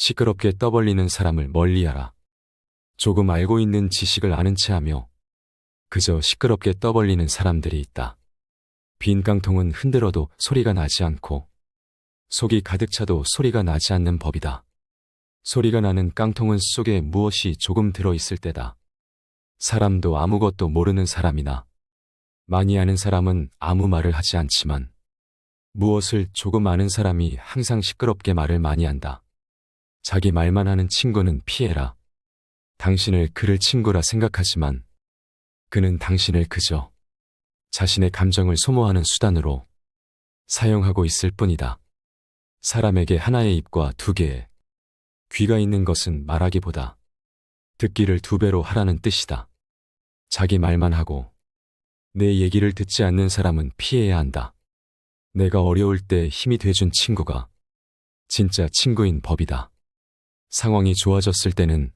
시끄럽게 떠벌리는 사람을 멀리하라. 조금 알고 있는 지식을 아는 체하며 그저 시끄럽게 떠벌리는 사람들이 있다. 빈 깡통은 흔들어도 소리가 나지 않고 속이 가득 차도 소리가 나지 않는 법이다. 소리가 나는 깡통은 속에 무엇이 조금 들어있을 때다. 사람도 아무것도 모르는 사람이나 많이 아는 사람은 아무 말을 하지 않지만 무엇을 조금 아는 사람이 항상 시끄럽게 말을 많이 한다. 자기 말만 하는 친구는 피해라. 당신을 그를 친구라 생각하지만 그는 당신을 그저 자신의 감정을 소모하는 수단으로 사용하고 있을 뿐이다. 사람에게 하나의 입과 두 개의 귀가 있는 것은 말하기보다 듣기를 두 배로 하라는 뜻이다. 자기 말만 하고 내 얘기를 듣지 않는 사람은 피해야 한다. 내가 어려울 때 힘이 돼준 친구가 진짜 친구인 법이다. 상황이 좋아졌을 때는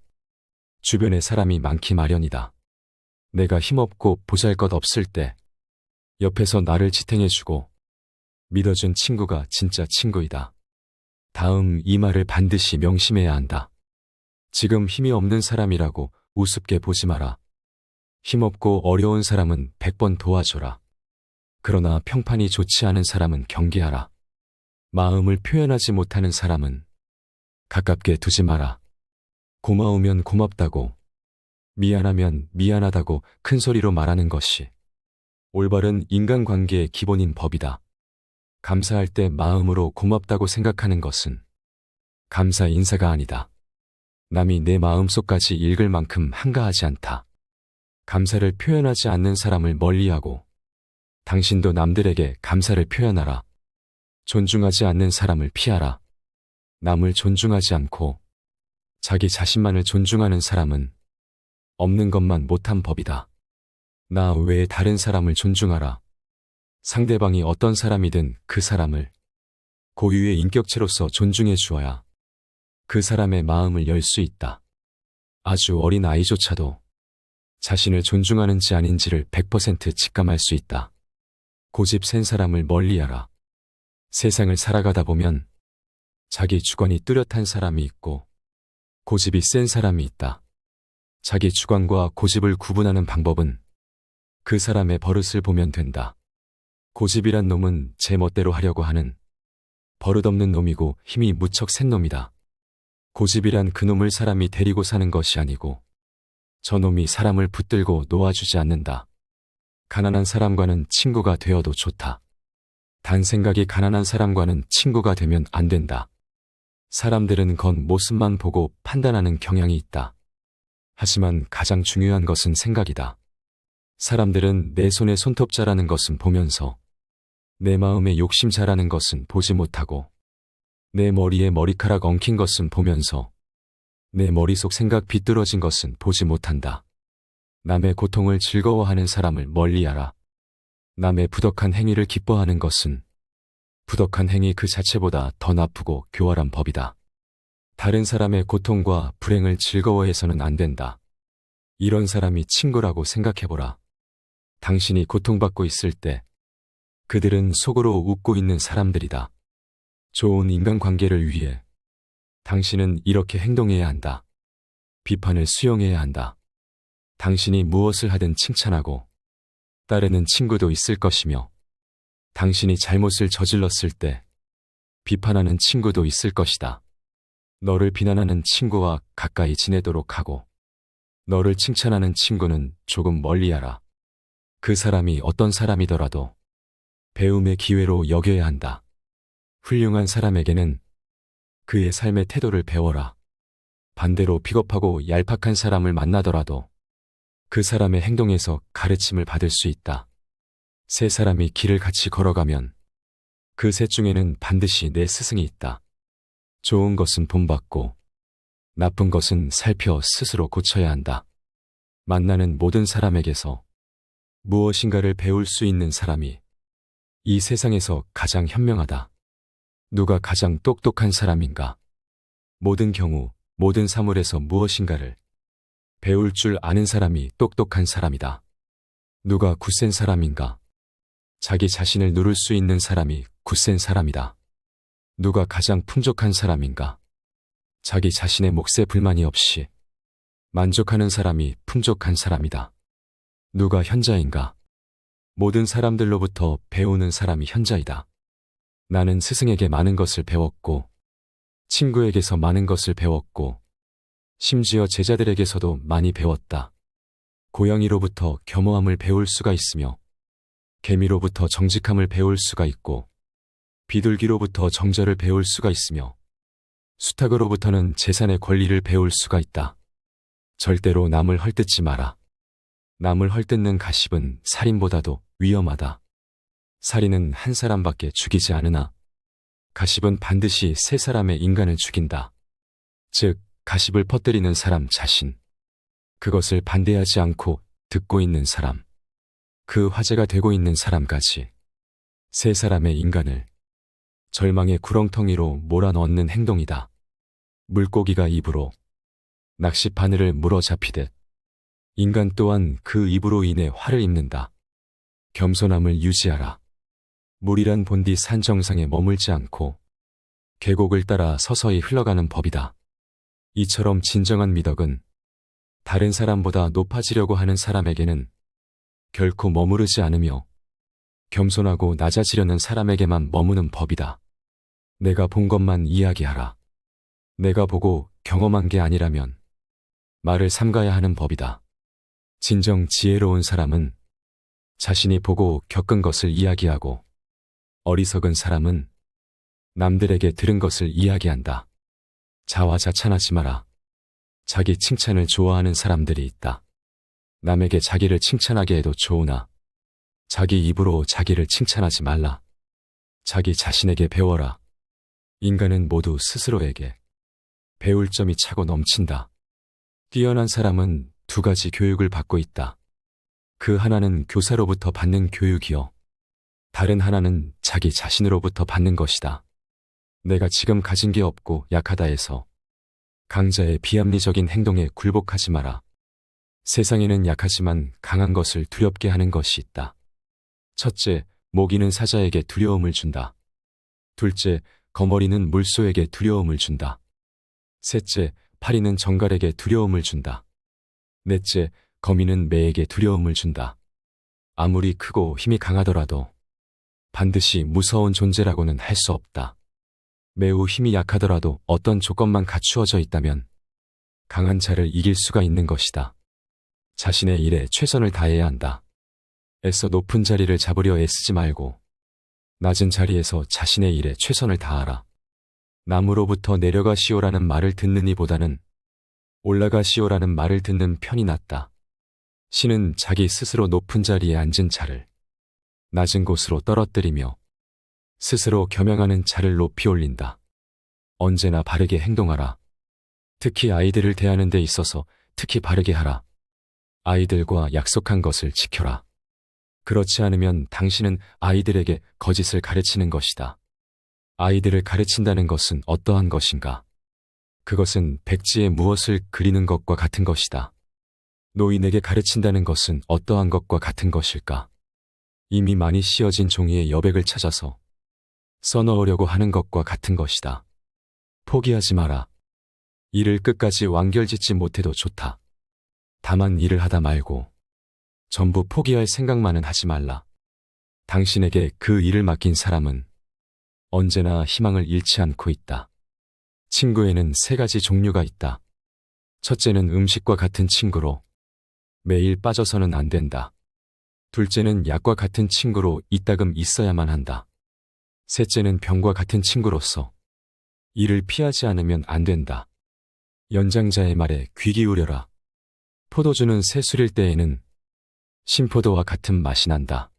주변에 사람이 많기 마련이다. 내가 힘없고 보잘것없을 때 옆에서 나를 지탱해주고 믿어준 친구가 진짜 친구이다. 다음 이 말을 반드시 명심해야 한다. 지금 힘이 없는 사람이라고 우습게 보지 마라. 힘없고 어려운 사람은 100번 도와줘라. 그러나 평판이 좋지 않은 사람은 경계하라. 마음을 표현하지 못하는 사람은 가깝게 두지 마라. 고마우면 고맙다고, 미안하면 미안하다고 큰 소리로 말하는 것이 올바른 인간관계의 기본인 법이다. 감사할 때 마음으로 고맙다고 생각하는 것은 감사 인사가 아니다. 남이 내 마음속까지 읽을 만큼 한가하지 않다. 감사를 표현하지 않는 사람을 멀리하고 당신도 남들에게 감사를 표현하라. 존중하지 않는 사람을 피하라. 남을 존중하지 않고 자기 자신만을 존중하는 사람은 없는 것만 못한 법이다. 나 외에 다른 사람을 존중하라. 상대방이 어떤 사람이든 그 사람을 고유의 인격체로서 존중해 주어야 그 사람의 마음을 열 수 있다. 아주 어린 아이조차도 자신을 존중하는지 아닌지를 100% 직감할 수 있다. 고집 센 사람을 멀리하라. 세상을 살아가다 보면 자기 주관이 뚜렷한 사람이 있고 고집이 센 사람이 있다. 자기 주관과 고집을 구분하는 방법은 그 사람의 버릇을 보면 된다. 고집이란 놈은 제 멋대로 하려고 하는 버릇없는 놈이고 힘이 무척 센 놈이다. 고집이란 그 놈을 사람이 데리고 사는 것이 아니고 저놈이 사람을 붙들고 놓아주지 않는다. 가난한 사람과는 친구가 되어도 좋다. 단 생각이 가난한 사람과는 친구가 되면 안 된다. 사람들은 겉모습만 보고 판단하는 경향이 있다. 하지만 가장 중요한 것은 생각이다. 사람들은 내 손에 손톱자라는 것은 보면서 내 마음에 욕심자라는 것은 보지 못하고 내 머리에 머리카락 엉킨 것은 보면서 내 머릿속 생각 비뚤어진 것은 보지 못한다. 남의 고통을 즐거워하는 사람을 멀리하라. 남의 부덕한 행위를 기뻐하는 것은 부덕한 행위 그 자체보다 더 나쁘고 교활한 법이다. 다른 사람의 고통과 불행을 즐거워해서는 안 된다. 이런 사람이 친구라고 생각해보라. 당신이 고통받고 있을 때 그들은 속으로 웃고 있는 사람들이다. 좋은 인간관계를 위해 당신은 이렇게 행동해야 한다. 비판을 수용해야 한다. 당신이 무엇을 하든 칭찬하고 따르는 친구도 있을 것이며 당신이 잘못을 저질렀을 때 비판하는 친구도 있을 것이다. 너를 비난하는 친구와 가까이 지내도록 하고 너를 칭찬하는 친구는 조금 멀리하라. 그 사람이 어떤 사람이더라도 배움의 기회로 여겨야 한다. 훌륭한 사람에게는 그의 삶의 태도를 배워라. 반대로 비겁하고 얄팍한 사람을 만나더라도 그 사람의 행동에서 가르침을 받을 수 있다. 세 사람이 길을 같이 걸어가면 그 셋 중에는 반드시 내 스승이 있다. 좋은 것은 본받고 나쁜 것은 살펴 스스로 고쳐야 한다. 만나는 모든 사람에게서 무엇인가를 배울 수 있는 사람이 이 세상에서 가장 현명하다. 누가 가장 똑똑한 사람인가? 모든 경우, 모든 사물에서 무엇인가를 배울 줄 아는 사람이 똑똑한 사람이다. 누가 굳센 사람인가? 자기 자신을 누를 수 있는 사람이 굳센 사람이다. 누가 가장 풍족한 사람인가? 자기 자신의 몫에 불만이 없이 만족하는 사람이 풍족한 사람이다. 누가 현자인가? 모든 사람들로부터 배우는 사람이 현자이다. 나는 스승에게 많은 것을 배웠고, 친구에게서 많은 것을 배웠고, 심지어 제자들에게서도 많이 배웠다. 고양이로부터 겸허함을 배울 수가 있으며, 개미로부터 정직함을 배울 수가 있고, 비둘기로부터 정절을 배울 수가 있으며, 수탉으로부터는 재산의 권리를 배울 수가 있다. 절대로 남을 헐뜯지 마라. 남을 헐뜯는 가십은 살인보다도 위험하다. 살인은 한 사람밖에 죽이지 않으나 가십은 반드시 세 사람의 인간을 죽인다. 즉, 가십을 퍼뜨리는 사람 자신, 그것을 반대하지 않고 듣고 있는 사람, 그 화제가 되고 있는 사람까지 세 사람의 인간을 절망의 구렁텅이로 몰아넣는 행동이다. 물고기가 입으로 낚시 바늘을 물어 잡히듯 인간 또한 그 입으로 인해 화를 입는다. 겸손함을 유지하라. 물이란 본디 산 정상에 머물지 않고 계곡을 따라 서서히 흘러가는 법이다. 이처럼 진정한 미덕은 다른 사람보다 높아지려고 하는 사람에게는 결코 머무르지 않으며 겸손하고 낮아지려는 사람에게만 머무는 법이다. 내가 본 것만 이야기하라. 내가 보고 경험한 게 아니라면 말을 삼가야 하는 법이다. 진정 지혜로운 사람은 자신이 보고 겪은 것을 이야기하고, 어리석은 사람은 남들에게 들은 것을 이야기한다. 자화자찬하지 마라. 자기 칭찬을 좋아하는 사람들이 있다. 남에게 자기를 칭찬하게 해도 좋으나 자기 입으로 자기를 칭찬하지 말라. 자기 자신에게 배워라. 인간은 모두 스스로에게 배울 점이 차고 넘친다. 뛰어난 사람은 두 가지 교육을 받고 있다. 그 하나는 교사로부터 받는 교육이요, 다른 하나는 자기 자신으로부터 받는 것이다. 내가 지금 가진 게 없고 약하다 해서 강자의 비합리적인 행동에 굴복하지 마라. 세상에는 약하지만 강한 것을 두렵게 하는 것이 있다. 첫째, 모기는 사자에게 두려움을 준다. 둘째, 거머리는 물소에게 두려움을 준다. 셋째, 파리는 정갈에게 두려움을 준다. 넷째, 거미는 매에게 두려움을 준다. 아무리 크고 힘이 강하더라도 반드시 무서운 존재라고는 할 수 없다. 매우 힘이 약하더라도 어떤 조건만 갖추어져 있다면 강한 자를 이길 수가 있는 것이다. 자신의 일에 최선을 다해야 한다. 애써 높은 자리를 잡으려 애쓰지 말고 낮은 자리에서 자신의 일에 최선을 다하라. 남으로부터 내려가시오라는 말을 듣는 이보다는 올라가시오라는 말을 듣는 편이 낫다. 신은 자기 스스로 높은 자리에 앉은 자를 낮은 곳으로 떨어뜨리며 스스로 겸양하는 자를 높이 올린다. 언제나 바르게 행동하라. 특히 아이들을 대하는 데 있어서 특히 바르게 하라. 아이들과 약속한 것을 지켜라. 그렇지 않으면 당신은 아이들에게 거짓을 가르치는 것이다. 아이들을 가르친다는 것은 어떠한 것인가? 그것은 백지에 무엇을 그리는 것과 같은 것이다. 노인에게 가르친다는 것은 어떠한 것과 같은 것일까? 이미 많이 씌어진 종이에 여백을 찾아서 써넣으려고 하는 것과 같은 것이다. 포기하지 마라. 일을 끝까지 완결짓지 못해도 좋다. 다만 일을 하다 말고 전부 포기할 생각만은 하지 말라. 당신에게 그 일을 맡긴 사람은 언제나 희망을 잃지 않고 있다. 친구에는 세 가지 종류가 있다. 첫째는 음식과 같은 친구로 매일 빠져서는 안 된다. 둘째는 약과 같은 친구로 이따금 있어야만 한다. 셋째는 병과 같은 친구로서 이를 피하지 않으면 안 된다. 연장자의 말에 귀 기울여라. 포도주는 새 술일 때에는 신포도와 같은 맛이 난다.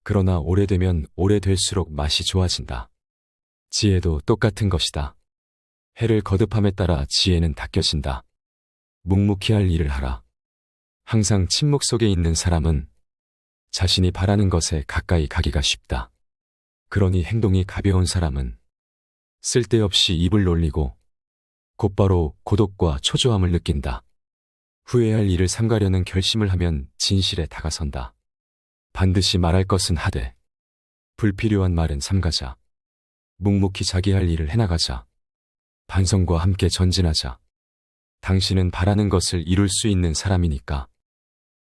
그러나 오래되면 오래될수록 맛이 좋아진다. 지혜도 똑같은 것이다. 해를 거듭함에 따라 지혜는 닦여진다. 묵묵히 할 일을 하라. 항상 침묵 속에 있는 사람은 자신이 바라는 것에 가까이 가기가 쉽다. 그러니 행동이 가벼운 사람은 쓸데없이 입을 놀리고 곧바로 고독과 초조함을 느낀다. 후회할 일을 삼가려는 결심을 하면 진실에 다가선다. 반드시 말할 것은 하되 불필요한 말은 삼가자. 묵묵히 자기 할 일을 해나가자. 반성과 함께 전진하자. 당신은 바라는 것을 이룰 수 있는 사람이니까.